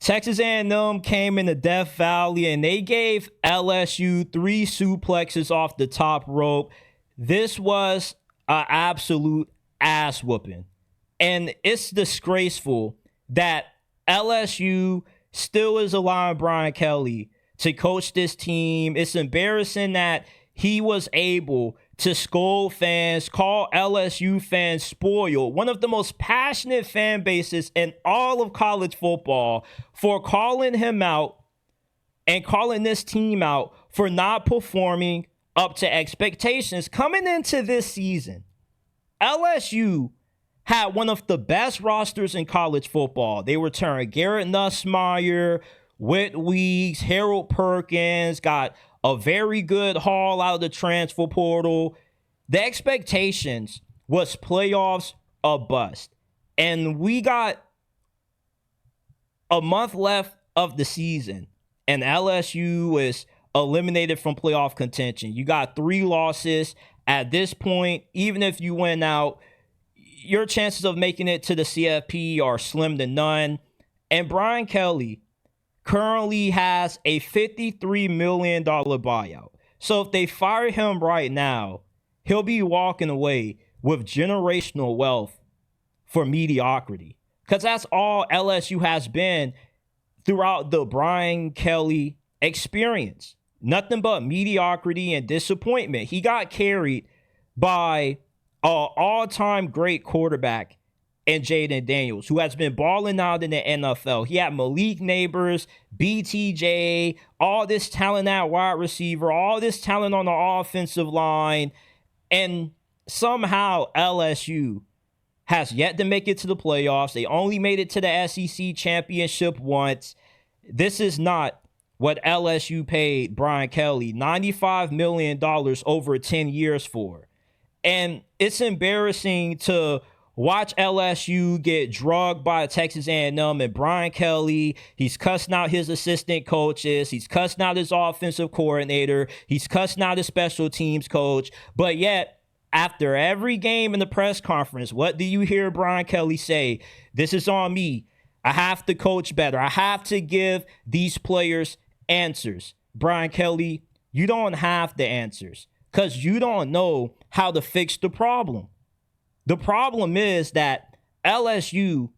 Texas A&M came in the Death Valley and they gave LSU 3 suplexes off the top rope. This was an absolute ass whooping. And it's disgraceful that LSU still is allowing Brian Kelly to coach this team. It's embarrassing that he was able to scold fans, call LSU fans spoiled, one of the most passionate fan bases in all of college football, for calling him out and calling this team out for not performing up to expectations. Coming into this season, LSU had one of the best rosters in college football. They returned Garrett Nussmeier, Whit Weeks, Harold Perkins, got a very good haul out of the transfer portal. The expectations was playoffs or bust. And we got a month left of the season, and LSU is eliminated from playoff contention. You got 3 losses. At this point, even if you win out, your chances of making it to the CFP are slim to none. And Brian Kelly currently has a $53 million buyout. So if they fire him right now, he'll be walking away with generational wealth for mediocrity. Because that's all LSU has been throughout the Brian Kelly experience. Nothing but mediocrity and disappointment. He got carried by an all-time great quarterback and Jaden Daniels, who has been balling out in the NFL. He had Malik Neighbors, BTJ, all this talent at wide receiver, all this talent on the offensive line, and somehow LSU has yet to make it to the playoffs. They only made it to the SEC championship once. This is not what LSU paid Brian Kelly $95 million over 10 years for. And it's embarrassing to watch LSU get drugged by Texas A&M and Brian Kelly. He's cussing out his assistant coaches. He's cussing out his offensive coordinator. He's cussing out his special teams coach. But yet, after every game in the press conference, what do you hear Brian Kelly say? This is on me. I have to coach better. I have to give these players answers. Brian Kelly, you don't have the answers because you don't know how to fix the problem. The problem is that LSU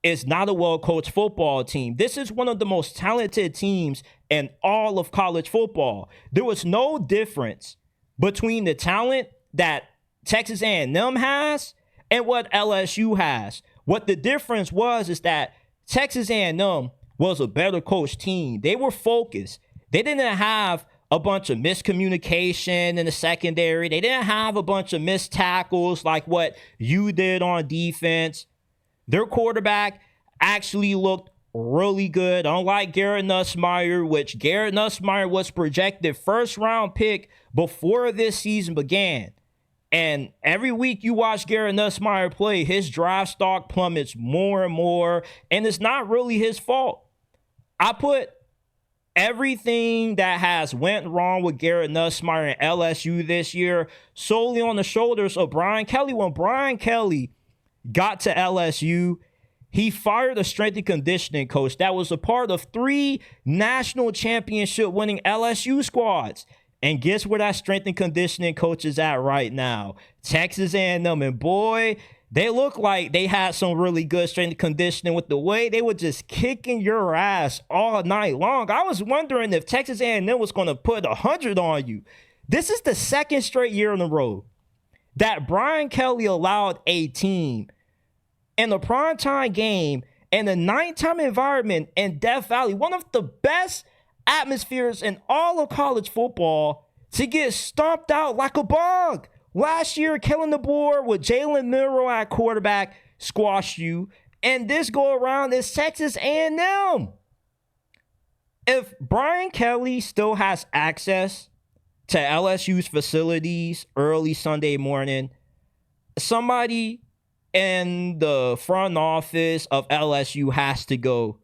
is not a well-coached football team. This is one of the most talented teams in all of college football. There was no difference between the talent that Texas A&M has and what LSU has. What the difference was is that Texas A&M was a better coached team. They were focused. They didn't have a bunch of miscommunication in the secondary. They didn't have a bunch of missed tackles like what you did on defense. Their quarterback actually looked really good, unlike Garrett Nussmeier, which Garrett Nussmeier was projected first-round pick before this season began. And every week you watch Garrett Nussmeier play, his draft stock plummets more and more, and it's not really his fault. I put everything that has went wrong with Garrett Nussmeier and LSU this year solely on the shoulders of Brian Kelly. When Brian Kelly got to LSU, he fired a strength and conditioning coach that was a part of 3 national championship winning LSU squads. And guess where that strength and conditioning coach is at right now? Texas A&M. And boy, they look like they had some really good strength and conditioning with the way they were just kicking your ass all night long. I was wondering if Texas A&M was going to put 100 on you. This is the second straight year in a row that Brian Kelly allowed a team in the primetime game in a nighttime environment in Death Valley, one of the best atmospheres in all of college football, to get stomped out like a bug. Last year, killing the board with Jalen Milroe at quarterback squashed you. And this go around is Texas A&M. If Brian Kelly still has access to LSU's facilities early Sunday morning, somebody in the front office of LSU has to go.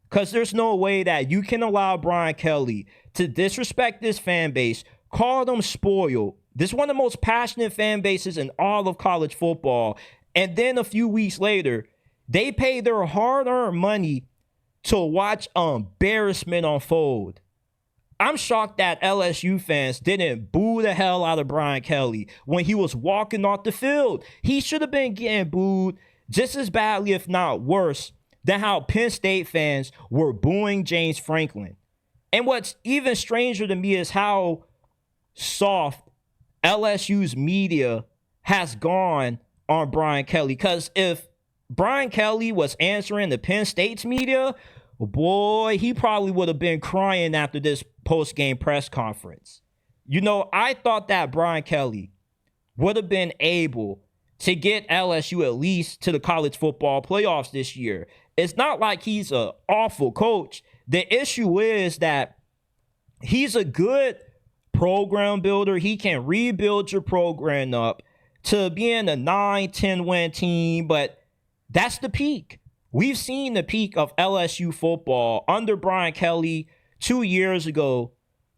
Because there's no way that you can allow Brian Kelly to disrespect this fan base, call them spoiled. This is one of the most passionate fan bases in all of college football. And then a few weeks later, they pay their hard-earned money to watch embarrassment unfold. I'm shocked that LSU fans didn't boo the hell out of Brian Kelly when he was walking off the field. He should have been getting booed just as badly, if not worse, than how Penn State fans were booing James Franklin. And what's even stranger to me is how soft LSU's media has gone on Brian Kelly. Because if Brian Kelly was answering the Penn State's media, boy, he probably would have been crying after this post-game press conference. You know, I thought that Brian Kelly would have been able to get LSU at least to the college football playoffs this year. It's not like he's an awful coach. The issue is that he's a good program builder. He can rebuild your program up to being a 9-10 win team, but that's the peak. We've seen the peak of LSU football under Brian Kelly 2 years ago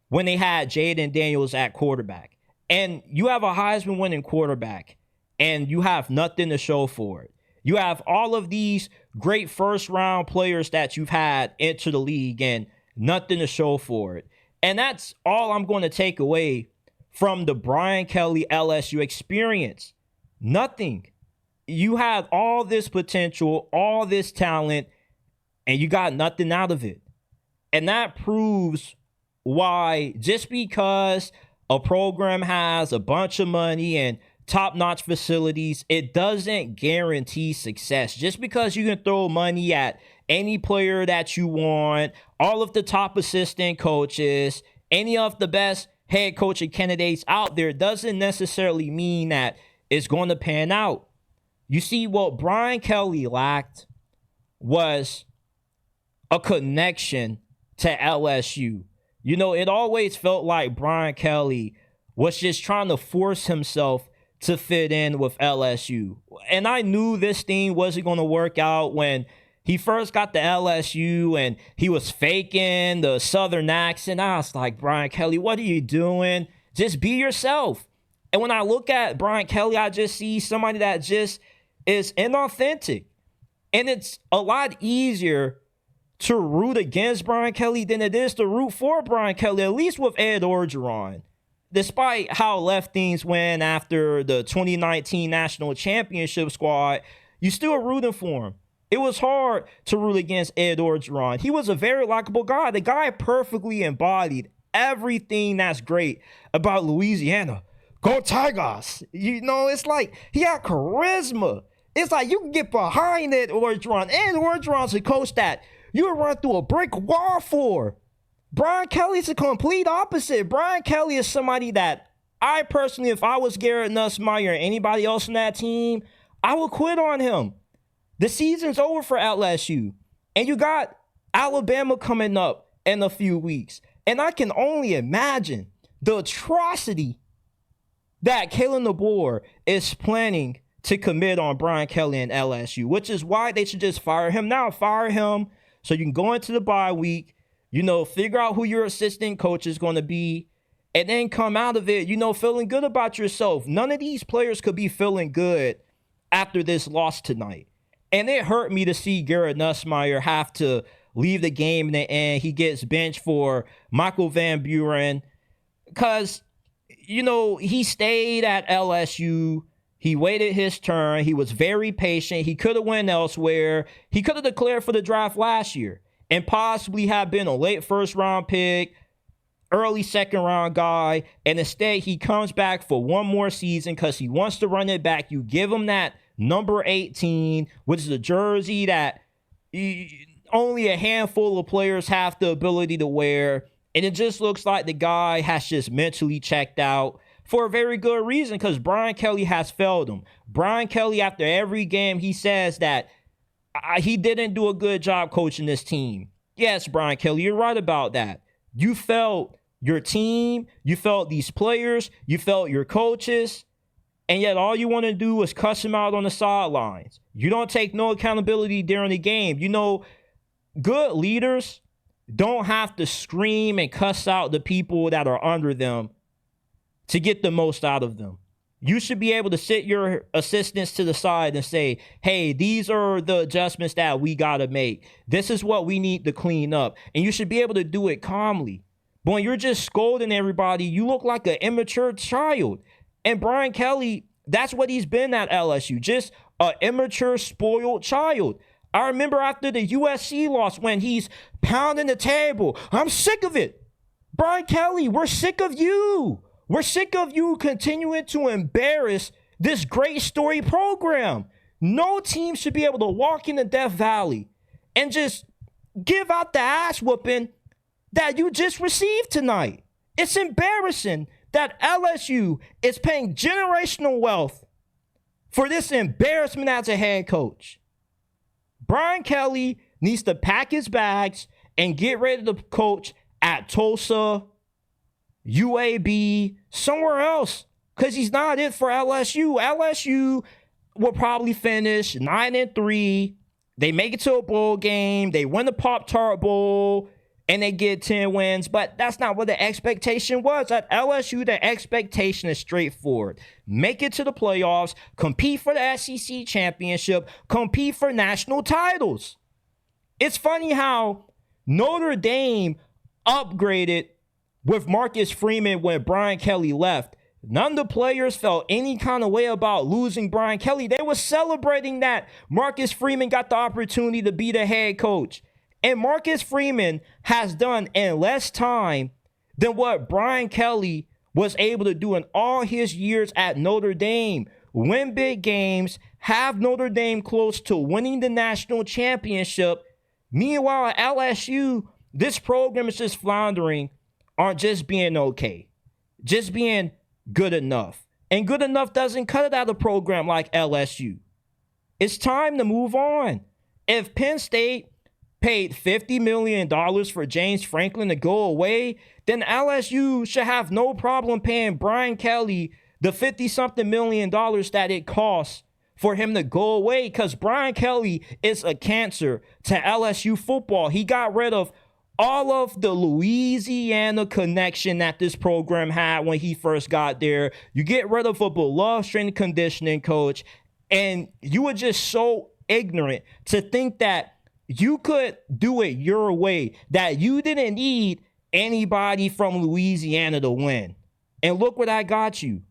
when they had Jaden Daniels at quarterback. And you have a Heisman winning quarterback and you have nothing to show for it. You have all of these great first round players that you've had enter the league and nothing to show for it. And that's all I'm going to take away from the Brian Kelly LSU experience. Nothing. You have all this potential, all this talent, and you got nothing out of it. And that proves why just because a program has a bunch of money and top-notch facilities, it doesn't guarantee success. Just because you can throw money at any player that you want, all of the top assistant coaches, any of the best head coaching candidates out there, doesn't necessarily mean that it's going to pan out. You see, what Brian Kelly lacked was a connection to LSU. You know, it always felt like Brian Kelly was just trying to force himself to fit in with LSU. And I knew this thing wasn't going to work out when he first got to LSU and he was faking the Southern accent. I was like, Brian Kelly, what are you doing? Just be yourself. And when I look at Brian Kelly, I just see somebody that just is inauthentic. And it's a lot easier to root against Brian Kelly than it is to root for Brian Kelly, at least with Ed Orgeron. Despite how left things went after the 2019 National Championship squad, you still rooting for him. It was hard to root against Ed Orgeron. He was a very likable guy. The guy perfectly embodied everything that's great about Louisiana. Go Tigers. You know, it's like he had charisma. It's like you can get behind Ed Orgeron. Ed Orgeron's a coach that you would run through a brick wall for. Brian Kelly's the complete opposite. Brian Kelly is somebody that I personally, if I was Garrett Nussmeier or anybody else on that team, I would quit on him. The season's over for LSU. And you got Alabama coming up in a few weeks. And I can only imagine the atrocity that Kalen DeBoer is planning to commit on Brian Kelly and LSU, which is why they should just fire him now. Fire him so you can go into the bye week, you know, figure out who your assistant coach is going to be, and then come out of it, you know, feeling good about yourself. None of these players could be feeling good after this loss tonight. And it hurt me to see Garrett Nussmeier have to leave the game in the end. He gets benched for Michael Van Buren because, you know, he stayed at LSU. He waited his turn. He was very patient. He could have went elsewhere. He could have declared for the draft last year and possibly have been a late first-round pick, early second-round guy. And instead, he comes back for one more season because he wants to run it back. You give him that number 18, which is a jersey that only a handful of players have the ability to wear. And it just looks like the guy has just mentally checked out for a very good reason because Brian Kelly has failed him. Brian Kelly, after every game, he says that he didn't do a good job coaching this team. Yes, Brian Kelly, you're right about that. You felt your team, you felt these players, you felt your coaches, and yet all you want to do is cuss him out on the sidelines. You don't take no accountability during the game. You know, good leaders don't have to scream and cuss out the people that are under them to get the most out of them. You should be able to sit your assistants to the side and say, hey, these are the adjustments that we got to make. This is what we need to clean up. And you should be able to do it calmly. But when you're just scolding everybody, you look like an immature child. And Brian Kelly, that's what he's been at LSU, just an immature, spoiled child. I remember after the USC loss when he's pounding the table. I'm sick of it. Brian Kelly, we're sick of you. We're sick of you continuing to embarrass this great story program. No team should be able to walk into Death Valley and just give out the ass whooping that you just received tonight. It's embarrassing that LSU is paying generational wealth for this embarrassment as a head coach. Brian Kelly needs to pack his bags and get ready to coach at Tulsa, UAB, somewhere else, because he's not it for LSU. LSU will probably finish 9-3. They make it to a bowl game. They win the Pop-Tart Bowl, and they get 10 wins. But that's not what the expectation was. At LSU, the expectation is straightforward. Make it to the playoffs, compete for the SEC championship, compete for national titles. It's funny how Notre Dame upgraded with Marcus Freeman when Brian Kelly left. None of the players felt any kind of way about losing Brian Kelly. They were celebrating that Marcus Freeman got the opportunity to be the head coach. And Marcus Freeman has done in less time than what Brian Kelly was able to do in all his years at Notre Dame. Win big games, have Notre Dame close to winning the national championship. Meanwhile, at LSU, this program is just floundering on just being okay, just being good enough. And good enough doesn't cut it out of a program like LSU. It's time to move on. If Penn State paid $50 million for James Franklin to go away, then LSU should have no problem paying Brian Kelly the 50-something million that it costs for him to go away, because Brian Kelly is a cancer to LSU football. He got rid of all of the Louisiana connection that this program had when he first got there. You get rid of a beloved strength and conditioning coach, and you were just so ignorant to think that you could do it your way, that you didn't need anybody from Louisiana to win. And look what I got you.